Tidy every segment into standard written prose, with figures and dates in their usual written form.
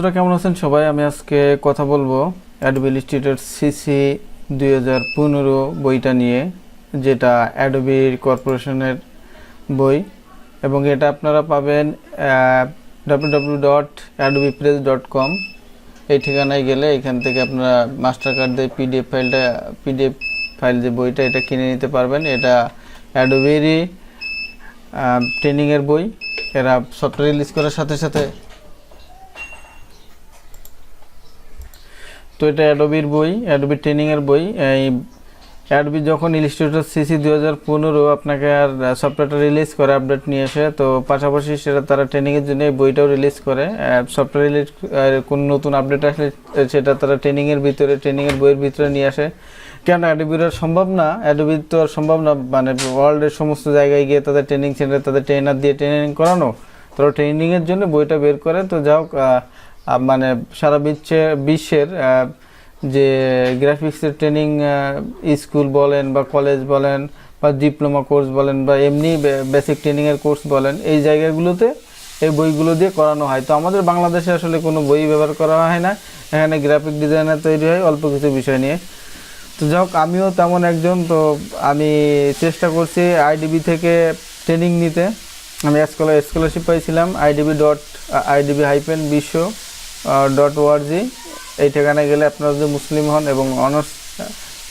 বন্ধুরা কেমন আছেন সবাই? আমি আজকে কথা বলবো Adobe Illustrator CC 2015 বইটা নিয়ে, যেটা Adobe কর্পোরেশনের বই, এবং এটা আপনারা পাবেন www.adobepress.com এই ঠিকানায় গেলে এখান থেকে আপনারা মাস্টার কার্ড দিয়ে পিডিএফ ফাইল যে বইটা এটা কিনে নিতে পারবেন। এটা অ্যাডোবিরই ট্রেনিংয়ের বই। এরা সফটওয়্যার রিলিজ করার সাথে সাথে, তো এটা অ্যাডোবির বই, অ্যাডোবি ট্রেনিংয়ের বই। এই অ্যাডোবি যখন ইলাস্ট্রেটর সিসি 2015 আপনাকে আর সফটওয়্যারটা রিলিজ করে আপডেট নিয়ে এসে, তো পাশাপাশি সেটা তারা ট্রেনিংয়ের জন্য এই বইটাও রিলিজ করে। সফটওয়্যার রিলিজ কোনো নতুন আপডেট আসলে সেটা তারা ট্রেনিংয়ের বইয়ের ভিতরে নিয়ে আসে। কেন অ্যাডোবির আর সম্ভব না, অ্যাডোবির তো আর সম্ভব না মানে ওয়ার্ল্ডের সমস্ত জায়গায় গিয়ে তাদের ট্রেনিং সেন্টারে তাদের ট্রেনার দিয়ে ট্রেনিং করানো। তারা ট্রেনিংয়ের জন্য বইটা বের করে। তো যাও মানে সারা বিশ্বের যে গ্রাফিক্সের ট্রেনিং স্কুল বলেন বা কলেজ বলেন বা ডিপ্লোমা কোর্স বলেন বা এমনি বেসিক ট্রেনিংয়ের কোর্স বলেন, এই জায়গাগুলোতে এই বইগুলো দিয়ে করানো হয়। তো আমাদের বাংলাদেশে আসলে কোনো বই ব্যবহার করা হয় না। এখানে গ্রাফিক ডিজাইনার তৈরি হয় অল্প কিছু বিষয় নিয়ে। তো যাই হোক, আমিও তেমন একজন। তো আমি চেষ্টা করছি আইডিবি থেকে ট্রেনিং নিতে। আমি স্কলারশিপ পাইছিলাম idb.বিশ্ব.org এই ঠিকানায় গেলে আপনারা যদি মুসলিম হন এবং অনার্স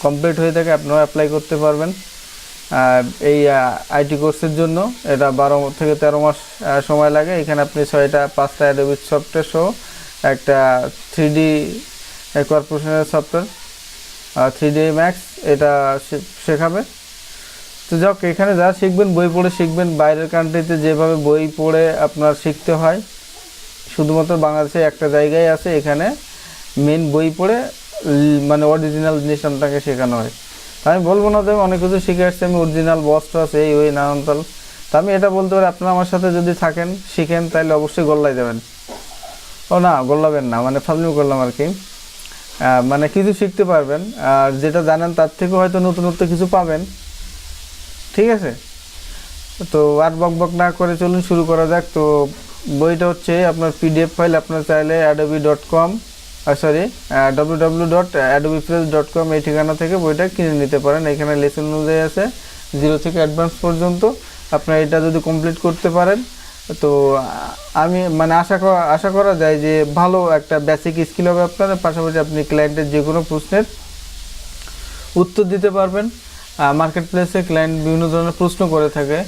কমপ্লিট হয়ে থাকে আপনারা অ্যাপ্লাই করতে পারবেন এই আইটি কোর্সের জন্য। এটা 12 থেকে 13 মাস সময় লাগে। এখানে আপনি 5টা অ্যাডোবি সফটওয়্যার সহ একটা 3D কর্পোরেশনের সফটওয়্যার 3D ম্যাক্স এটা শেখাবে। তো যাক, এখানে যা শিখবেন বই পড়ে শিখবেন। বাইরের কান্ট্রিতে যেভাবে বই পড়ে আপনার শিখতে হয়, শুধুমাত্র বাংলাদেশে একটা জায়গায় আছে এখানে মেন বই পড়ে মানে অরিজিনাল জিনিস আপনাকে শেখানো হয়। আমি বলবো না যে অনেক কিছু শিখে আসছি, আমি অরিজিনাল বস্ত্র আছে এই ওই নানানতাল। তা আমি এটা বলতে পারি, আপনারা আমার সাথে যদি থাকেন শিখেন তাহলে অবশ্যই গোল্লায় যাবেন। ও না, গোল্লাবেন না, মানে ফাজলামি করলাম আর কি। মানে কিছু শিখতে পারবেন, আর যেটা জানেন তার থেকে হয়তো নতুনত্ব কিছু পাবেন। ঠিক আছে, তো আর বকবক না করে চলুন শুরু করা যাক। তো বইটা হচ্ছে আপনার পিডিএফ ফাইল। আপনার চাইলে www.adobepress.com এই ঠিকানা থেকে বইটা কিনে নিতে পারেন। এখানে লেসন অনুযায়ী আছে 0 থেকে অ্যাডভান্স পর্যন্ত। আপনার এটা যদি কমপ্লিট করতে পারেন তো আমি মানে আশা করা যায় যে ভালো একটা বেসিক স্কিল হবে আপনার। পাশাপাশি আপনি ক্লায়েন্টের যে কোনো প্রশ্নের উত্তর দিতে পারবেন। মার্কেট প্লেসে ক্লায়েন্ট বিভিন্ন ধরনের প্রশ্ন করে থাকে,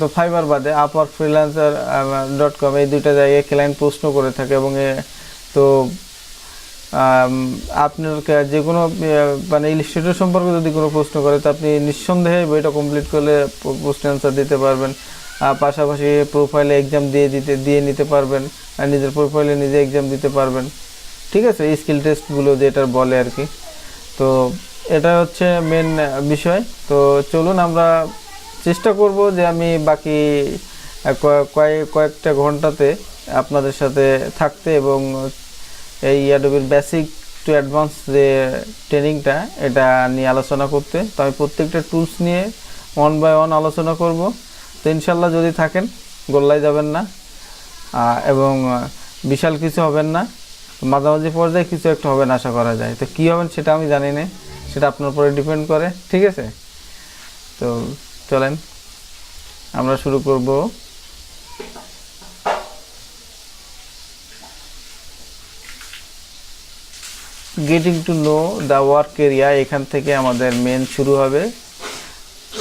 তো ফাইবার বাদে আপওয়ার্ক, freelancer.com এই দুইটা জায়গায় ক্লায়েন্ট প্রশ্ন করে থাকে। এবং তো আপনার যে কোনো মানে ইলাস্ট্রেটর সম্পর্কে যদি কোনো প্রশ্ন করে তো আপনি নিঃসন্দেহে বইটা কমপ্লিট করলে প্রশ্ন অ্যান্সার দিতে পারবেন। পাশাপাশি প্রোফাইলে এক্সাম দিয়ে নিতে পারবেন, আর নিজের প্রোফাইলে নিজে এক্সাম দিতে পারবেন। ঠিক আছে, এই স্কিল টেস্টগুলো যেটা বলে আর কি। তো এটা হচ্ছে মেন বিষয়। তো চলুন আমরা চেষ্টা করব যে আমি বাকি কয়েকটা ঘন্টাতে আপনাদের সাথে থাকতে এবং এই অ্যাডোবির বেসিক টু অ্যাডভান্স যে ট্রেনিংটা এটা নিয়ে আলোচনা করতে। তো আমি প্রত্যেকটা টুলস নিয়ে 1 বাই 1 আলোচনা করব। তো ইনশাল্লাহ যদি থাকেন গোল্লায় যাবেন না এবং বিশাল কিছু হবেন না, মাঝামাঝি পর্যায়ে কিছু একটা হবেন আশা করা যায়। তো কী হবেন সেটা আমি জানি না, সেটা আপনার উপরে ডিপেন্ড করে। ঠিক আছে, তো চলেন আমরা শুরু করব। Getting to know the work area, এখান থেকে আমাদের মেন শুরু হবে।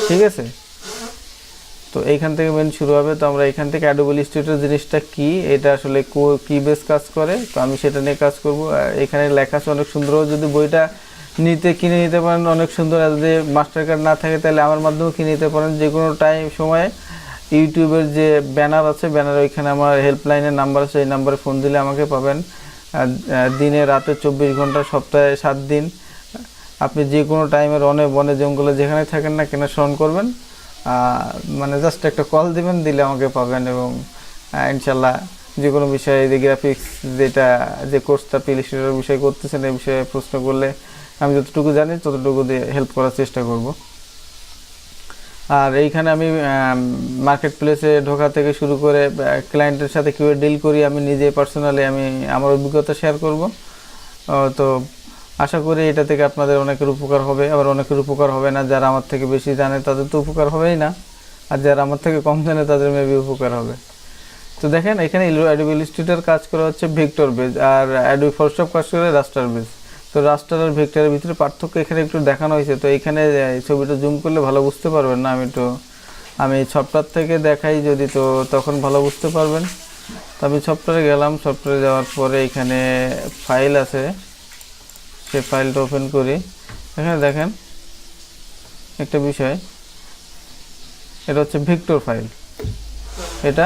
ঠিক আছে, তো এইখান থেকে মেন শুরু হবে। তো আমরা এখান থেকে অ্যাডোবি ইলাস্ট্রেটর জিনিসটা কি, এটা আসলে কি বেস কাজ করে, তো আমি সেটা নিয়ে কাজ করব। এখানে লেখা আছে অনেক সুন্দর। যদি বইটা কিনে নিতে পারেন অনেক সুন্দর। আর যদি মাস্টার কার্ড না থাকে তাহলে আমার মাধ্যমে কিনে নিতে পারেন। যে কোনো সময়ে ইউটিউবের যে ব্যানার আছে, ব্যানার ওইখানে আমার হেল্পলাইনের নাম্বার আছে, এই নাম্বারে ফোন দিলে আমাকে পাবেন। দিনে রাতে 24 ঘন্টা, সপ্তাহে 7 দিন আপনি যে কোনো টাইমের বনে জঙ্গলে যেখানে থাকেন না কেন স্মরণ করবেন, মানে জাস্ট একটা কল দিবেন, দিলে আমাকে পাবেন। এবং ইনশাল্লাহ যে কোনো বিষয়ে যে গ্রাফিক্স যে কোর্সটা ইলাস্ট্রেটর বিষয়ে করতেছেন এই বিষয়ে প্রশ্ন করলে আমি যতটুকু জানি ততটুকু দিয়ে হেল্প করার চেষ্টা করব। আর এইখানে আমি মার্কেট প্লেসে ঢোকা থেকে শুরু করে ক্লায়েন্টের সাথে কীভাবে ডিল করি আমি নিজে পার্সোনালি আমি আমার অভিজ্ঞতা শেয়ার করব। তো আশা করি এটা থেকে আপনাদের অনেকের উপকার হবে, আবার অনেকের উপকার হবে না। যারা আমার থেকে বেশি জানে তাদের তো উপকার হবেই না, আর যারা আমার থেকে কম জানে তাদের মেবি উপকার হবে। তো দেখেন এখানে অ্যাডোবি ইলাস্ট্রেটর কাজ করা হচ্ছে ভেক্টর বেজ, আর অ্যাডোবি ফটোশপ কাজ করে রাস্টার বেজ। তো রাস্টার আর ভেক্টরের ভিতরে পার্থক্য এখানে একটু দেখানো হয়েছে। তো এখানে ছবিটা জুম করলে ভালো বুঝতে পারবেন না, আমি সফটওয়্যার থেকে দেখাই যদি, তো তখন ভালো বুঝতে পারবেন। তো আমি সফটওয়্যারে গেলাম, সফটওয়্যারে যাওয়ার পরে এখানে ফাইল আছে, সেই ফাইলটা ওপেন করি। এখানে দেখেন একটা বিষয়, এটা হচ্ছে ভেক্টর ফাইল, এটা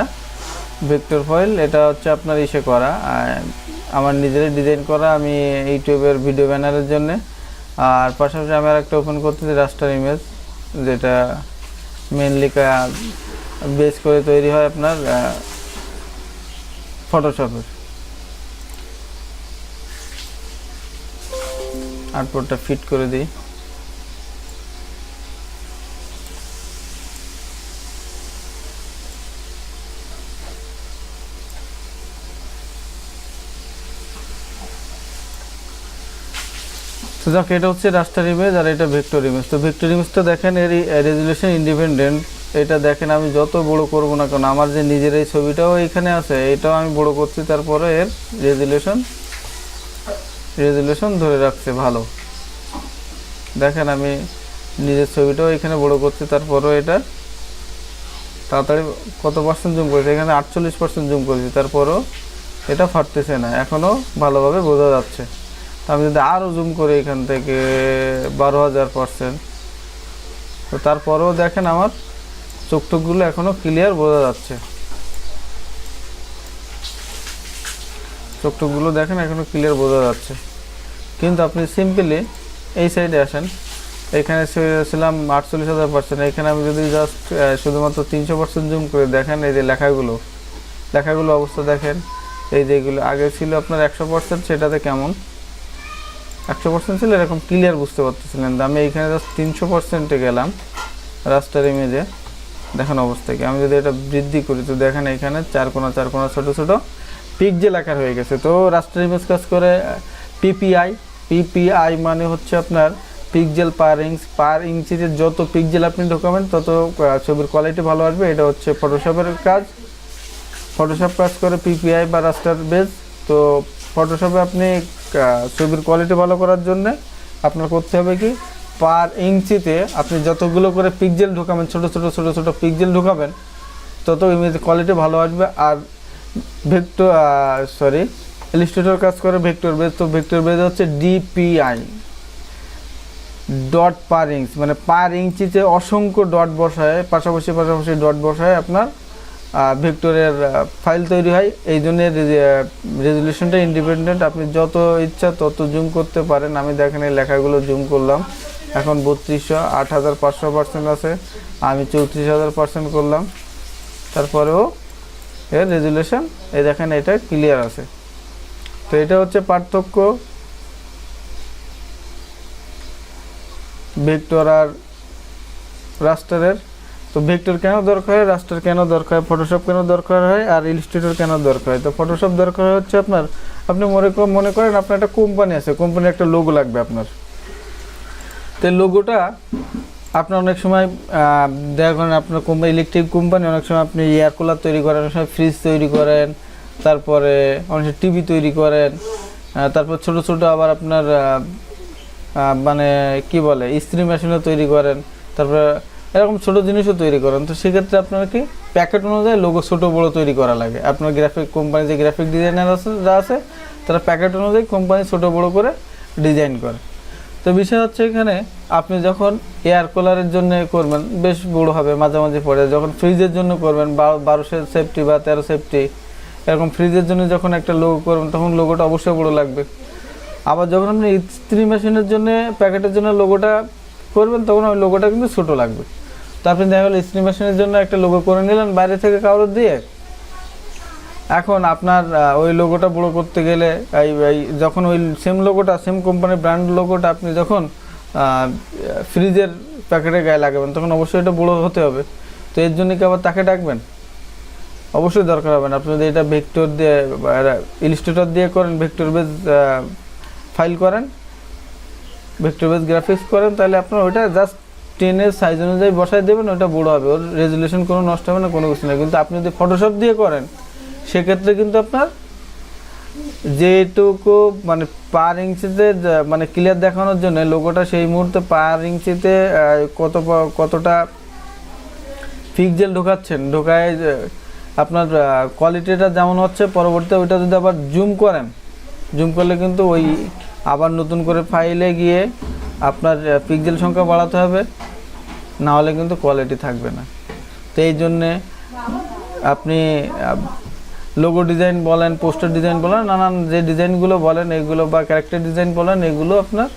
ভেক্টর ফাইল, এটা হচ্ছে আপনার ইসে করা, আমার নিজেরই ডিজাইন করা, আমি ইউটিউবের ভিডিও ব্যানারের জন্য। আর পাশাপাশি আমি আর একটা ওপেন করতেছি রাস্টার ইমেজ, যেটা মেনলি বেস করে তৈরি হয় আপনার ফটোশপের। আউটপুটটা ফিট করে দিই। তো যাক, এটা হচ্ছে রাস্টার ইমেজ আর এটা ভেক্টর ইমেজ। তো ভেক্টর ইমেজটা দেখেন এর রেজুলেশন ইন্ডিপেন্ডেন্ট। এটা দেখেন আমি যত বড় করব না কেন, আমার যে নিজের এই ছবিটাও এখানে আছে, এটাও আমি বড় করছি, তারপরে এর রেজুলেশন ধরে রাখছে ভালো। দেখেন আমি নিজের ছবিটাও এখানে বড় করছি, তারপরেও এটা তাড়াতাড়ি কত পার্সেন্ট জুম করেছে, এখানে 48% জুম করেছি, তারপরেও এটা ফাটতেছে না, এখনও ভালোভাবে বোঝা যাচ্ছে। আমি যদি আরও জুম করি এখান থেকে 12,000%, তো তারপরেও দেখেন আমার চোখটুকগুলো এখনও ক্লিয়ার বোঝা যাচ্ছে। চোখটুকগুলো দেখেন এখনও ক্লিয়ার বোঝা যাচ্ছে। কিন্তু আপনি সিম্পলি এই সাইডে আসেন, এখানে ছিলাম 48,000%, এখানে আমি যদি জাস্ট শুধুমাত্র 300% জুম করে দেখেন, এই যে লেখাগুলো অবস্থা দেখেন, এই যেগুলো আগে ছিল আপনার 100%, সেটাতে কেমন 100% ছিল এরকম ক্লিয়ার বুঝতে পারতেছিলেন। আমি এইখানে জাস্ট 300%-এ গেলাম রাস্টার ইমেজে, দেখেন অবস্থা কি। আমি যদি এটা বৃদ্ধি করি তো দেখেন এখানে 4 কোণা ছোট ছোট পিক্সেল আকার হয়ে গেছে। তো রাস্টার ইমেজ কাজ করে পিপিআই মানে হচ্ছে আপনার পিক্সেল পার ইঞ্চিতে যত পিক্সেল আপনি ঢোকাবেন তত ছবির কোয়ালিটি ভালো আসবে। এটা হচ্ছে ফটোশপের কাজ, ফটোশপ কাজ করে পিপিআই বা রাস্টার বেজ। তো ফটোশপে আপনি ছবির কোয়ালিটি ভালো করার জন্য আপনার করতে হবে কি, পার ইঞ্চিতে আপনি যতগুলো করে পিক্সেল ঢোকাবেন, ছোট ছোট পিক্সেল ঢোকাবেন, তত ইমেজ কোয়ালিটি ভালো আসবে। আর ইলাস্ট্রেটর কাজ করে ভেক্টর বেজ। তো ভেক্টর বেজ হচ্ছে ডিপিআই, ডট পার ইঞ্চ, মানে পার ইঞ্চিতে অসংখ্য ডট বসায়, পাশাপাশি ডট বসায় আপনার ভেক্টরের ফাইল তৈরি হয়। এই জন্য রেজুলেশনটা ইন্ডিপেন্ডেন্ট, আপনি যত ইচ্ছা তত জুম করতে পারেন। আমি দেখেন এই লেখাগুলো জুম করলাম, এখন 3200, 8500% আছে, আমি 34,000% করলাম, তারপরেও এর রেজুলেশন এই দেখেন এটা ক্লিয়ার আছে। তো এটা হচ্ছে পার্থক্য ভেক্টর আর রাস্টারের। তো ভেক্টর কেন দরকার হয়, রাস্টার কেন দরকার হয়, ফটোশপ কেন দরকার হয়, আর ইলাস্ট্রেটর কেন দরকার হয়। তো ফটোশপ দরকার হচ্ছে আপনি মনে করেন আপনার একটা কোম্পানি আছে, কোম্পানির একটা লোগো লাগবে আপনার। তো লোগোটা আপনার অনেক সময় দেখেন আপনার কোম্পানি ইলেকট্রিক কোম্পানি, অনেক সময় আপনি এয়ার কুলার তৈরি করেন, অনেক সময় ফ্রিজ তৈরি করেন, তারপরে অনেক সময় টিভি তৈরি করেন, তারপর ছোট আবার আপনার মানে কি বলে ইস্ত্রি মেশিনও তৈরি করেন, তারপরে এরকম ছোট জিনিসও তৈরি করেন। তো সেক্ষেত্রে আপনার কি প্যাকেট অনুযায়ী লোগো ছোট বড় তৈরি করা লাগে। আপনার কোম্পানি যে গ্রাফিক ডিজাইনার আছে তারা প্যাকেট অনুযায়ী কোম্পানি ছোট বড় করে ডিজাইন করে। তো বিষয় হচ্ছে এখানে আপনি যখন এয়ার কুলারের জন্য করবেন বেশ বড় হবে, মাঝামাঝি পড়ে। যখন ফ্রিজের জন্য করবেন 1200 সেফটি বা 13 সেফটি, এরকম ফ্রিজের জন্য যখন একটা লোগো করবেন তখন লোগোটা অবশ্যই বড় লাগবে। আবার যখন আপনি ইস্ত্রি মেশিনের জন্য প্যাকেটের জন্য লোগোটা করবেন তখন ওই লোগোটা কিন্তু ছোটো লাগবে। তো আপনি দেখা গেলো ইস্ত্রি মেশিনের জন্য একটা লোগো করে নিলেন বাইরে থেকে কাগজ দিয়ে, এখন আপনার ওই লোগোটা বড় করতে গেলে যখন ওই সেম লোগোটা, সেম কোম্পানির ব্র্যান্ড লোগোটা আপনি যখন প্যাকেটের গায়ে লাগাবেন, তখন অবশ্যই এটা বড় হতে হবে। তো এর জন্য কি আবার তাকে ডাকবেন? অবশ্যই দরকার হবে না। আপনি যদি এটা ভেক্টর দিয়ে ইলাস্ট্রেটর দিয়ে করেন, ভেক্টর বেস ফাইল করেন, ভেক্টর বেস গ্রাফিক্স করেন, তাহলে আপনার ওইটা জাস্ট টেনের সাইজ অনুযায়ী বসাই দেবেন, ওটা বড় হবে, ওর রেজুলেশন কোনো নষ্ট হবে না, কোনো কিছু না। কিন্তু আপনি যদি ফটোশপ দিয়ে করেন সেক্ষেত্রে কিন্তু আপনার যেটুকু মানে পার ইঞ্চিতে মানে ক্লিয়ার দেখানোর জন্য লোগোটা সেই মুহূর্তে পার ইঞ্চিতে কতটা পিক্সেল ঢোকাচ্ছেন, ঢোকায় আপনার কোয়ালিটিটা যেমন হচ্ছে, পরবর্তীতে ওইটা যদি আবার জুম করেন, জুম করলে কিন্তু ওই আবার নতুন করে ফাইলে গিয়ে আপনার পিক্সেল সংখ্যা বাড়াতে হবে, না হলে কিন্তু কোয়ালিটি থাকবে না। তো এই জন্যে আপনি লোগো ডিজাইন বলেন, পোস্টার ডিজাইন বলেন, নানান যে ডিজাইনগুলো বলেন এগুলো, বা ক্যারেক্টার ডিজাইন বলেন, এগুলো আপনার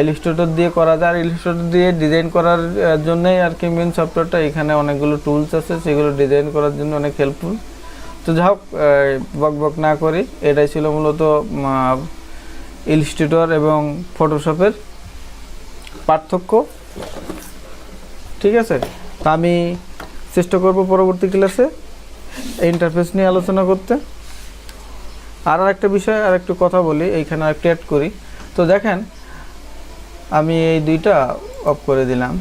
ইলাস্ট্রেটর দিয়ে করা যায়। আর ইলাস্ট্রেটর দিয়ে ডিজাইন করার জন্যই আর কি মেন সফটওয়্যারটা, এখানে অনেকগুলো টুলস আছে, সেগুলো ডিজাইন করার জন্য অনেক হেল্পফুল। তো যাই হোক, বক না করি, এটাই ছিল মূলত ইলাস্ট্রেটর এবং ফটোশপের পার্থক্য। ঠিক আছে, তা আমি চেষ্টা করব পরবর্তী ক্লাসে ইন্টারফেস নিয়ে আলোচনা করতে। আর একটা বিষয়, আর একটু কথা বলি, এইখানে আরেকটু অ্যাড করি। তো দেখেন, আমি এই দুইটা অফ করে দিলাম।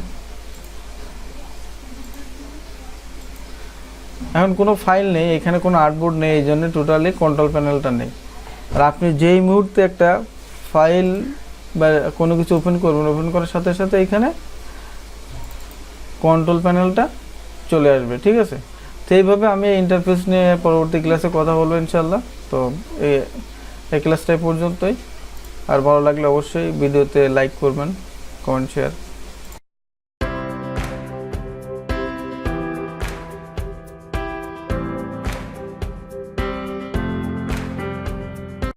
এখন কোনো ফাইল নেই, এখানে কোনো আর্টবোর্ড নেই, এই জন্য টোটালি কন্ট্রোল প্যানেলটা নেই। আর আপনি যেই মুহূর্তে একটা ফাইল বা কোনো কিছু ওপেন করবেন, ওপেন করার সাথে সাথে এখানে কন্ট্রোল প্যানেলটা চলে আসবে। ঠিক আছে, তো এইভাবে আমি ইন্টারফেস নিয়ে পরবর্তী ক্লাসে কথা বলবো ইনশাল্লাহ। তো এই ক্লাসটা পর্যন্তই। আর ভালো লাগলে অবশ্যই ভিডিওতে লাইক করবেন, কমেন্ট, শেয়ার।